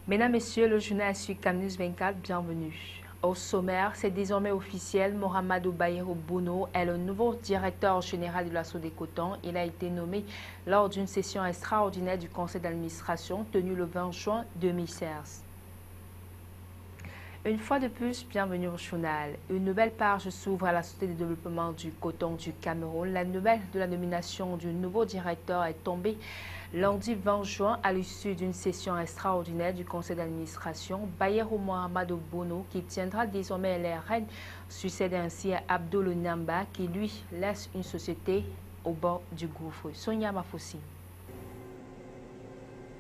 Mesdames, Messieurs, le journal sur Camnews 24, bienvenue. Au sommaire, c'est désormais officiel, Mohamedou Bayero Bouno est le nouveau directeur général de la Sodecotong. Il a été nommé lors d'une session extraordinaire du conseil d'administration tenue le 20 juin 2016. Une fois de plus, bienvenue au journal. Une nouvelle page s'ouvre à la Société de développement du coton du Cameroun. La nouvelle de la nomination du nouveau directeur est tombée lundi 20 juin à l'issue d'une session extraordinaire du conseil d'administration. Bayero Mohamedou Bouno, qui tiendra désormais les rênes, succède ainsi à Abdoul Namba, qui lui laisse une société au bord du gouffre. Sonia Mafoussi.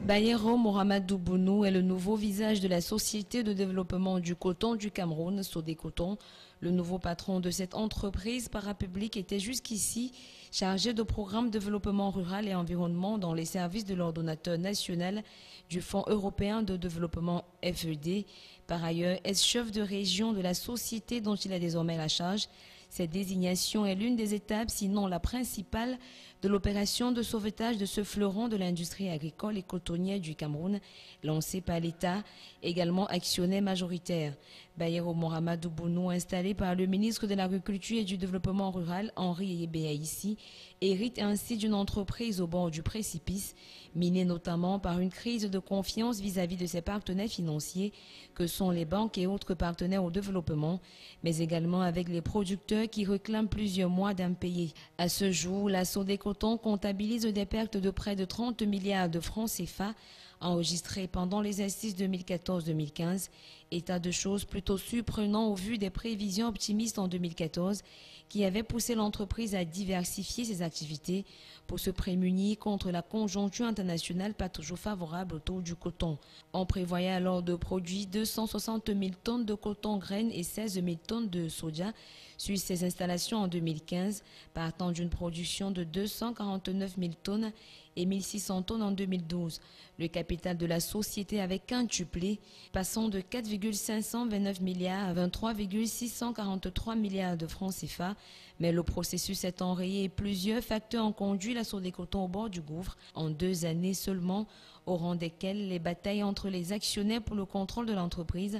Bayero Mohamedou Bouno est le nouveau visage de la Société de développement du coton du Cameroun, Sodecotong. Le nouveau patron de cette entreprise parapublique était jusqu'ici chargé de programmes de développement rural et environnement dans les services de l'ordonnateur national du Fonds européen de développement FED. Par ailleurs, ex-chef de région de la société dont il a désormais la charge. Cette désignation est l'une des étapes, sinon la principale, de l'opération de sauvetage de ce fleuron de l'industrie agricole et cotonnière du Cameroun, lancée par l'État, également actionnaire majoritaire. Bayero Mohamedou Bouno, installé par le ministre de l'Agriculture et du Développement rural, Henri Ebeaïssi, hérite ainsi d'une entreprise au bord du précipice, minée notamment par une crise de confiance vis-à-vis de ses partenaires financiers, que sont les banques et autres partenaires au développement, mais également avec les producteurs qui réclament plusieurs mois d'impayés. À ce jour, la Sodecotong comptabilise des pertes de près de 30 milliards de francs CFA enregistrées pendant l'exercice 2014-2015, état de choses plutôt surprenant au vu des prévisions optimistes en 2014 qui avaient poussé l'entreprise à diversifier ses activités pour se prémunir contre la conjoncture internationale pas toujours favorable autour du coton. On prévoyait alors de produire 260 000 tonnes de coton graines et 16 000 tonnes de soja sur ces installations en 2015, partant d'une production de 249 000 tonnes et 1600 tonnes en 2012. Le capital de la société avait quintuplé, passant de 4,529 milliards à 23,643 milliards de francs CFA. Mais le processus est enrayé et plusieurs facteurs ont conduit la Sodecotong au bord du gouffre en 2 années seulement, au rang desquelles les batailles entre les actionnaires pour le contrôle de l'entreprise,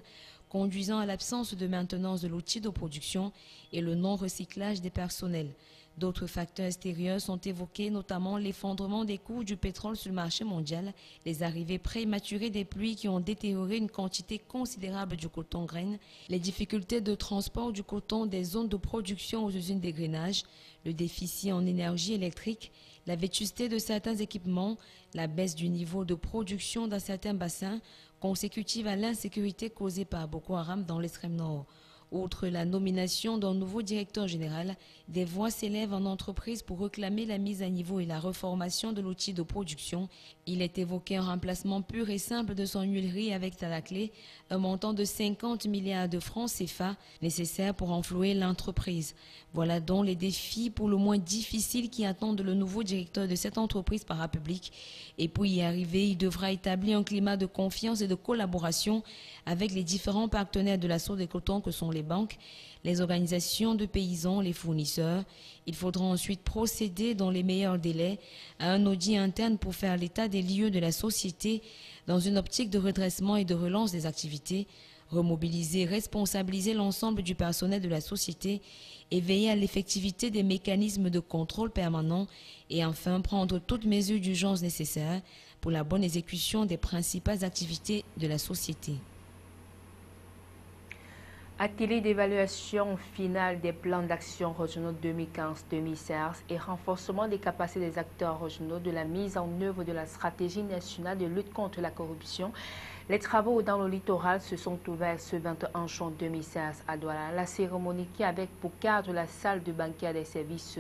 conduisant à l'absence de maintenance de l'outil de production et le non-recyclage des personnels. D'autres facteurs extérieurs sont évoqués, notamment l'effondrement des cours du pétrole sur le marché mondial, les arrivées prématurées des pluies qui ont détérioré une quantité considérable du coton graine, les difficultés de transport du coton des zones de production aux usines d'égrenage, le déficit en énergie électrique, la vétusté de certains équipements, la baisse du niveau de production dans certains bassins, consécutive à l'insécurité causée par Boko Haram dans l'extrême nord. Outre la nomination d'un nouveau directeur général, des voix s'élèvent en entreprise pour réclamer la mise à niveau et la reformation de l'outil de production. Il est évoqué un remplacement pur et simple de son huilerie avec à la clé un montant de 50 milliards de francs CFA nécessaire pour enflouer l'entreprise. Voilà donc les défis pour le moins difficiles qui attendent le nouveau directeur de cette entreprise parapublique. Et pour y arriver, il devra établir un climat de confiance et de collaboration avec les différents partenaires de la Sodecotong que sont les banques, les organisations de paysans, les fournisseurs. Il faudra ensuite procéder dans les meilleurs délais à un audit interne pour faire l'état des lieux de la société dans une optique de redressement et de relance des activités, remobiliser, responsabiliser l'ensemble du personnel de la société et veiller à l'effectivité des mécanismes de contrôle permanent et enfin prendre toutes mesures d'urgence nécessaires pour la bonne exécution des principales activités de la société. Atelier d'évaluation finale des plans d'action régionaux 2015-2016 et renforcement des capacités des acteurs régionaux de la mise en œuvre de la stratégie nationale de lutte contre la corruption. Les travaux dans le littoral se sont ouverts ce 21 juin 2016 à Douala. La cérémonie qui, avec pour cadre la salle de banquet des services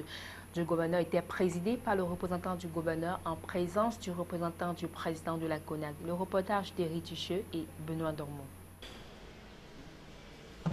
du gouverneur, était présidée par le représentant du gouverneur en présence du représentant du président de la CONAC. Le reportage d'Éric Tucheux et Benoît Dormont.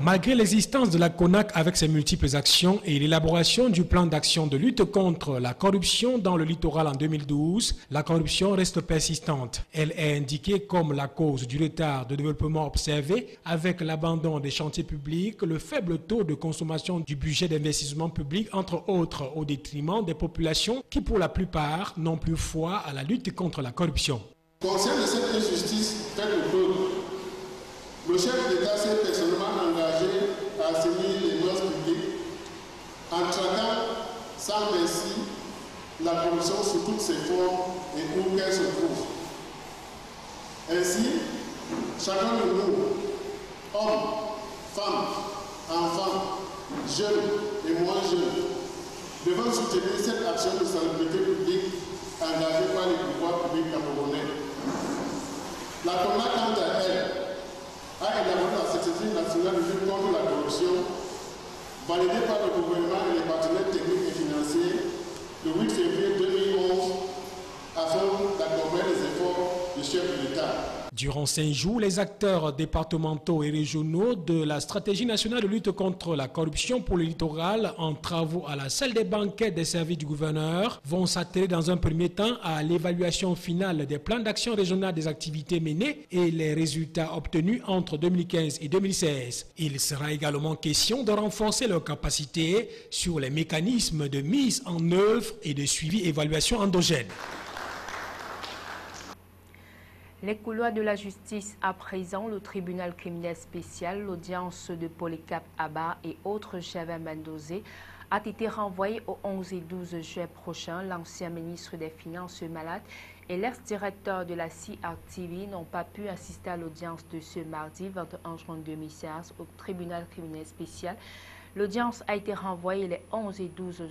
Malgré l'existence de la CONAC avec ses multiples actions et l'élaboration du plan d'action de lutte contre la corruption dans le littoral en 2012, la corruption reste persistante. Elle est indiquée comme la cause du retard de développement observé avec l'abandon des chantiers publics, le faible taux de consommation du budget d'investissement public, entre autres, au détriment des populations qui, pour la plupart, n'ont plus foi à la lutte contre la corruption. Conscient de cette injustice faite au peuple, chef d'État s'est personnellement engagé à assainir les mœurs publiques en traquant sans merci la corruption sous toutes ses formes et où qu'elle se trouve. Ainsi, chacun de nous, hommes, femmes, enfants, jeunes et moins jeunes, devons soutenir cette action de salubrité publique engagée par les pouvoirs publics camerounais. La CONAC, quant à elle, a élaboré la stratégie nationale de lutte contre la corruption, validée par le gouvernement et les partenaires techniques et financiers le 8 février 2011, afin d'accompagner les efforts du chef de l'État. Durant 5 jours, les acteurs départementaux et régionaux de la stratégie nationale de lutte contre la corruption pour le littoral en travaux à la salle des banquets des services du gouverneur vont s'atteler dans un premier temps à l'évaluation finale des plans d'action régionale des activités menées et les résultats obtenus entre 2015 et 2016. Il sera également question de renforcer leurs capacités sur les mécanismes de mise en œuvre et de suivi-évaluation endogène. Les couloirs de la justice à présent, le tribunal criminel spécial, l'audience de Polycap Abba et autres Gervais Mendozé a été renvoyé au 11 et 12 juin prochain. L'ancien ministre des Finances malade et l'ex-directeur de la CRTV n'ont pas pu assister à l'audience de ce mardi 21 juin 2016 au tribunal criminel spécial. L'audience a été renvoyée les 11 et 12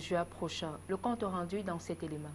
juin prochains. Le compte rendu dans cet élément.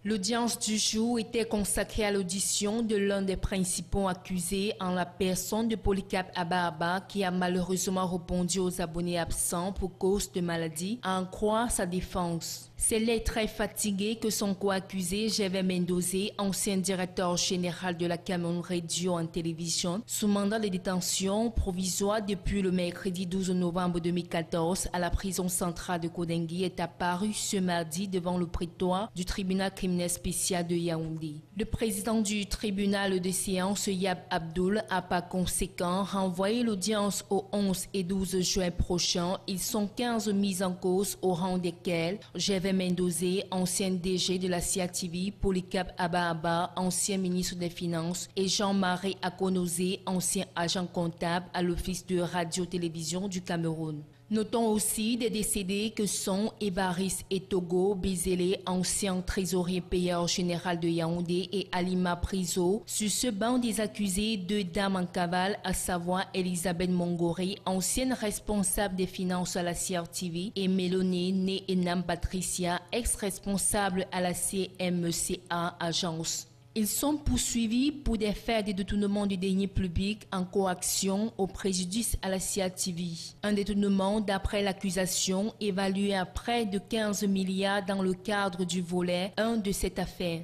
L'audience du jour était consacrée à l'audition de l'un des principaux accusés en la personne de Polycap Abba qui a malheureusement répondu aux abonnés absents pour cause de maladie, à en croire sa défense. C'est là très fatigué que son co-accusé, Gervais Mendozé, ancien directeur général de la Cameroun Radio en télévision, sous mandat de détention provisoire depuis le mercredi 12 novembre 2014 à la prison centrale de Kodengui, est apparu ce mardi devant le prétoire du tribunal criminel spécial de Yaoundé. Le président du tribunal de séance, Yab Abdoul, a par conséquent renvoyé l'audience au 11 et 12 juin prochains. Ils sont 15 mises en cause, au rang desquels Gervais Mendozé, ancien DG de la CRTV, Polycap Abba, ancien ministre des Finances, et Jean-Marie Akonozé, ancien agent comptable à l'Office de radio-télévision du Cameroun. Notons aussi des décédés que sont Évariste Etogo Bézélé, ancien trésorier payeur général de Yaoundé, et Alima Priso. Sur ce banc des accusés, 2 dames en cavale, à savoir Elisabeth Mongoré, ancienne responsable des finances à la CRTV, et Méloné Né Enam Patricia, ex-responsable à la CMCA Agence. Ils sont poursuivis pour des faits de détournement du deniers publics en coaction au préjudice à la CRTV. Un détournement, d'après l'accusation, évalué à près de 15 milliards dans le cadre du volet 1 de cette affaire.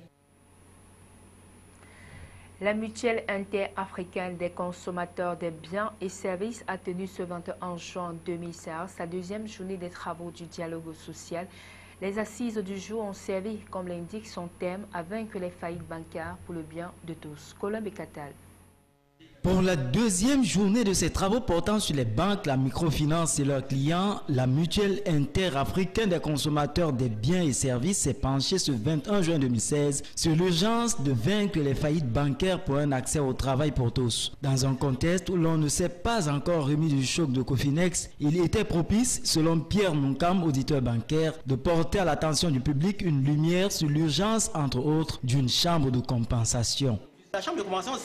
La mutuelle interafricaine des consommateurs des biens et services a tenu ce 21 juin 2016 sa deuxième journée des travaux du dialogue social. Les assises du jour ont servi, comme l'indique son thème, à vaincre les faillites bancaires pour le bien de tous. Colombe et Catal. Pour la deuxième journée de ces travaux portant sur les banques, la microfinance et leurs clients, la mutuelle interafricaine des consommateurs des biens et services s'est penchée ce 21 juin 2016 sur l'urgence de vaincre les faillites bancaires pour un accès au travail pour tous. Dans un contexte où l'on ne s'est pas encore remis du choc de Cofinex, il était propice, selon Pierre Monkam, auditeur bancaire, de porter à l'attention du public une lumière sur l'urgence, entre autres, d'une chambre de compensation. La chambre de compensation,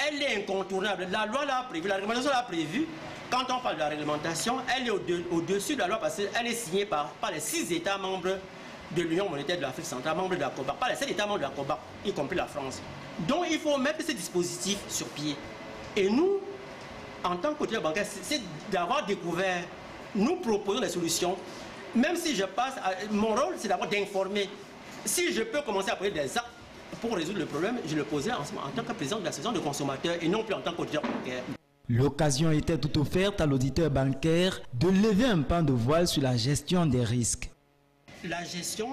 elle est incontournable. La loi l'a prévu, la réglementation l'a prévu. Quand on parle de la réglementation, elle est au-dessus de la loi parce qu'elle est signée par les 6 États membres de l'Union monétaire de l'Afrique centrale, membres de la COBAC, par les 7 États membres de la COBAC, y compris la France. Donc il faut mettre ce dispositif sur pied. Et nous, en tant qu'auditeur bancaire, c'est d'avoir découvert, nous proposons des solutions. Même si je passe, mon rôle, c'est d'abord d'informer. Si je peux commencer à poser des actes pour résoudre le problème, je le posais en tant que président de l'association de consommateurs et non plus en tant qu'auditeur bancaire. L'occasion était tout offerte à l'auditeur bancaire de lever un pan de voile sur la gestion des risques. La gestion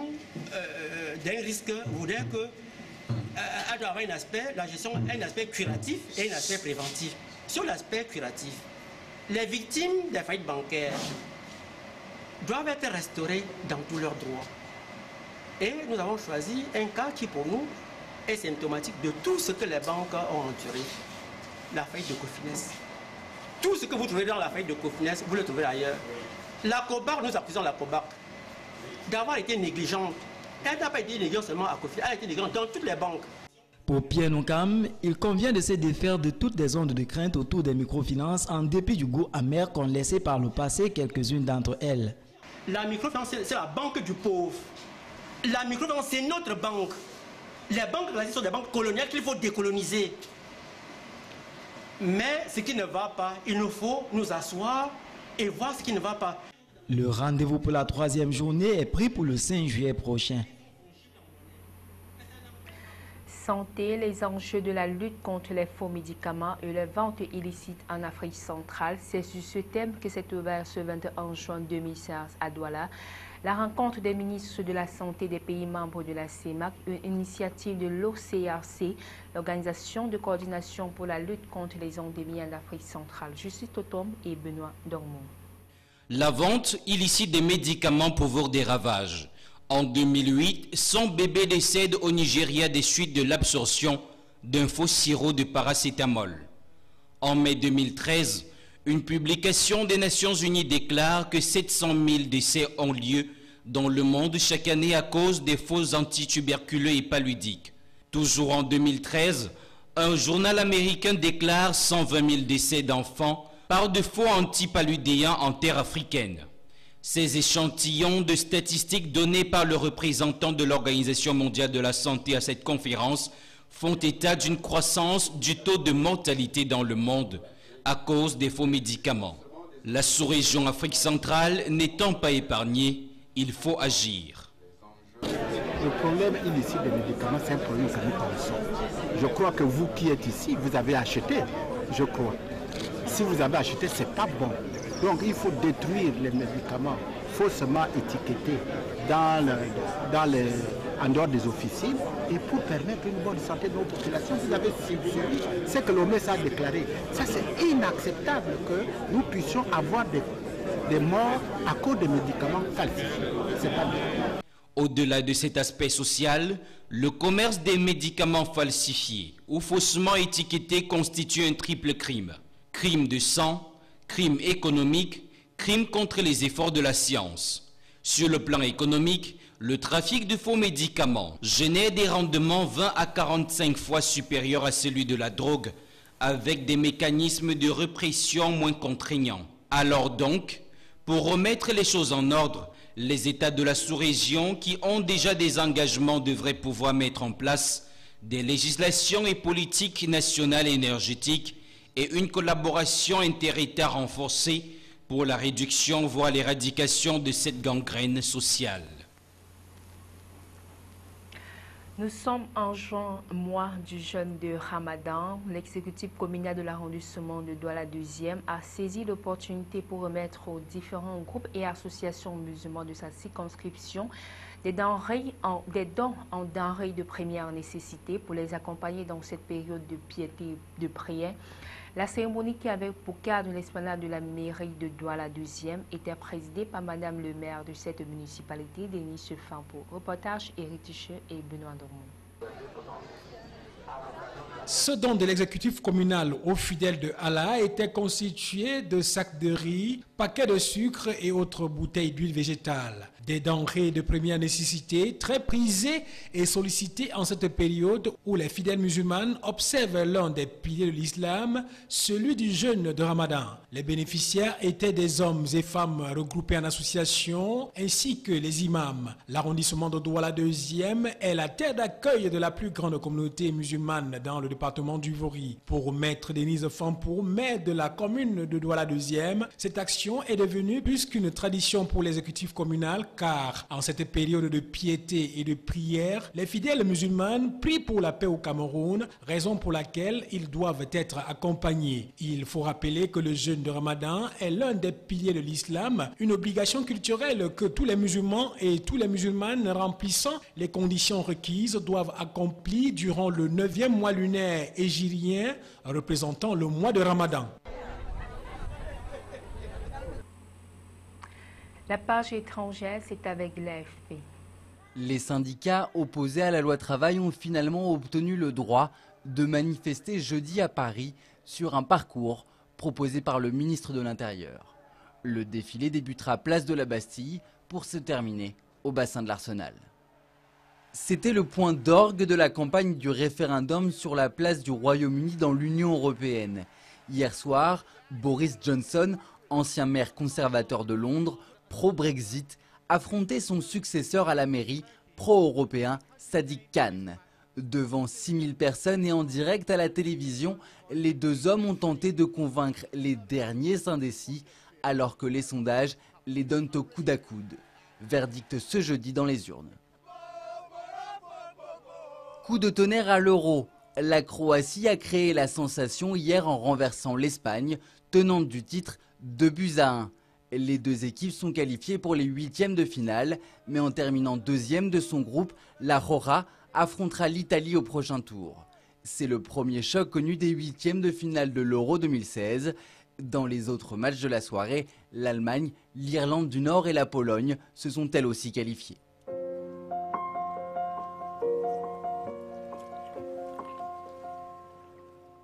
d'un risque voudrait que elle doit avoir la gestion un aspect curatif et un aspect préventif. Sur l'aspect curatif, les victimes des faillites bancaires doivent être restaurées dans tous leurs droits. Et nous avons choisi un cas qui pour nous est symptomatique de tout ce que les banques ont enduré. La faillite de Cofines. Tout ce que vous trouvez dans la faillite de Cofines, vous le trouvez ailleurs. La COBARC, nous accusons la COBARC d'avoir été négligente. Elle n'a pas été négligente seulement à Cofines, elle a été négligente dans toutes les banques. Pour Pierre Nokam, il convient de se défaire de toutes les ondes de crainte autour des microfinances en dépit du goût amer qu'ont laissé par le passé quelques-unes d'entre elles. La microfinance, c'est la banque du pauvre. La microfinance, c'est notre banque. Les banques classiques sont des banques coloniales qu'il faut décoloniser. Mais ce qui ne va pas, il nous faut nous asseoir et voir ce qui ne va pas. Le rendez-vous pour la 3e journée est pris pour le 5 juillet prochain. Santé, les enjeux de la lutte contre les faux médicaments et les ventes illicites en Afrique centrale. C'est sur ce thème que s'est ouvert ce 21 juin 2016 à Douala la rencontre des ministres de la Santé des pays membres de la CEMAC, une initiative de l'OCRC, l'Organisation de coordination pour la lutte contre les endémies en Afrique centrale. Justice Totom et Benoît Dormont. La vente illicite des médicaments provoque des ravages. En 2008, 100 bébés décèdent au Nigeria des suites de l'absorption d'un faux sirop de paracétamol. En mai 2013, une publication des Nations Unies déclare que 700 000 décès ont lieu dans le monde chaque année à cause des faux antituberculeux et paludiques. Toujours en 2013, un journal américain déclare 120 000 décès d'enfants par de faux antipaludéens en terre africaine. Ces échantillons de statistiques donnés par le représentant de l'Organisation mondiale de la santé à cette conférence font état d'une croissance du taux de mortalité dans le monde à cause des faux médicaments. La sous-région Afrique centrale n'étant pas épargnée, il faut agir. Le problème illicite des médicaments, c'est un problème que nous connaissons. Je crois que vous qui êtes ici, vous avez acheté, je crois. Si vous avez acheté, ce n'est pas bon. Donc il faut détruire les médicaments faussement étiquetés en dehors des officines et pour permettre une bonne santé de nos populations. Vous avez suivi ce que l'OMS a déclaré. Ça, c'est inacceptable que nous puissions avoir des morts à cause des médicaments falsifiés. C'est pas bien. Au-delà de cet aspect social, le commerce des médicaments falsifiés ou faussement étiquetés constitue un triple crime. Crime de sang, crime économique, crime contre les efforts de la science. Sur le plan économique, le trafic de faux médicaments génère des rendements 20 à 45 fois supérieurs à celui de la drogue, avec des mécanismes de répression moins contraignants. Alors donc, pour remettre les choses en ordre, les États de la sous-région qui ont déjà des engagements devraient pouvoir mettre en place des législations et politiques nationales et énergétiques et une collaboration inter-États renforcée pour la réduction, voire l'éradication de cette gangrène sociale. Nous sommes en juin, mois du jeûne de Ramadan. L'exécutif communal de l'arrondissement de Douala 2e a saisi l'opportunité pour remettre aux différents groupes et associations musulmans de sa circonscription des dons en denrées de première nécessité pour les accompagner dans cette période de piété et de prière. La cérémonie qui avait pour cadre l'esplanade de la mairie de Douala 2e était présidée par Madame le maire de cette municipalité, Denis Fampo. Reportage Éric Ticheux et Benoît Dormont. Ce don de l'exécutif communal aux fidèles de Allah était constitué de sacs de riz, paquets de sucre et autres bouteilles d'huile végétale. Des denrées de première nécessité très prisées et sollicitées en cette période où les fidèles musulmanes observent l'un des piliers de l'islam, celui du jeûne de Ramadan. Les bénéficiaires étaient des hommes et femmes regroupés en associations ainsi que les imams. L'arrondissement de Douala 2e est la terre d'accueil de la plus grande communauté musulmane dans le département du Vori. Pour Maître Denise Fampo, maire de la commune de Douala 2e, cette action est devenue plus qu'une tradition pour l'exécutif communal car en cette période de piété et de prière, les fidèles musulmanes prient pour la paix au Cameroun, raison pour laquelle ils doivent être accompagnés. Il faut rappeler que le jeûne de Ramadan est l'un des piliers de l'islam, une obligation culturelle que tous les musulmans et tous les musulmanes remplissant les conditions requises doivent accomplir durant le 9e mois lunaire hégirien représentant le mois de Ramadan. La page étrangère, c'est avec l'AFP. Les syndicats opposés à la loi travail ont finalement obtenu le droit de manifester jeudi à Paris sur un parcours proposé par le ministre de l'Intérieur. Le défilé débutera place de la Bastille pour se terminer au bassin de l'Arsenal. C'était le point d'orgue de la campagne du référendum sur la place du Royaume-Uni dans l'Union européenne. Hier soir, Boris Johnson, ancien maire conservateur de Londres, pro-Brexit, affrontait son successeur à la mairie, pro-européen, Sadiq Khan. Devant 6000 personnes et en direct à la télévision, les deux hommes ont tenté de convaincre les derniers indécis, alors que les sondages les donnent au coude à coude. Verdict ce jeudi dans les urnes. Coup de tonnerre à l'Euro. La Croatie a créé la sensation hier en renversant l'Espagne, tenante du titre 2-1. Les deux équipes sont qualifiées pour les 8e de finale, mais en terminant 2e de son groupe, la Roja affrontera l'Italie au prochain tour. C'est le premier choc connu des 8e de finale de l'Euro 2016. Dans les autres matchs de la soirée, l'Allemagne, l'Irlande du Nord et la Pologne se sont elles aussi qualifiées.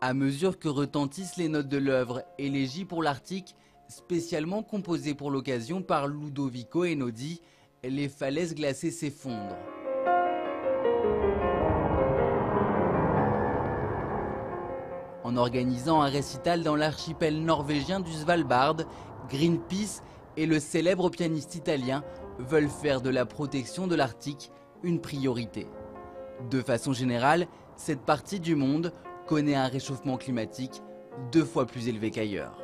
À mesure que retentissent les notes de l'œuvre Élégie pour l'Arctique, spécialement composée pour l'occasion par Ludovico Einaudi, les falaises glacées s'effondrent. En organisant un récital dans l'archipel norvégien du Svalbard, Greenpeace et le célèbre pianiste italien veulent faire de la protection de l'Arctique une priorité. De façon générale, cette partie du monde connaît un réchauffement climatique 2 fois plus élevé qu'ailleurs.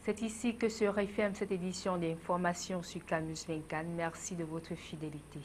C'est ici que se referme cette édition d'information sur Canal 24. Merci de votre fidélité.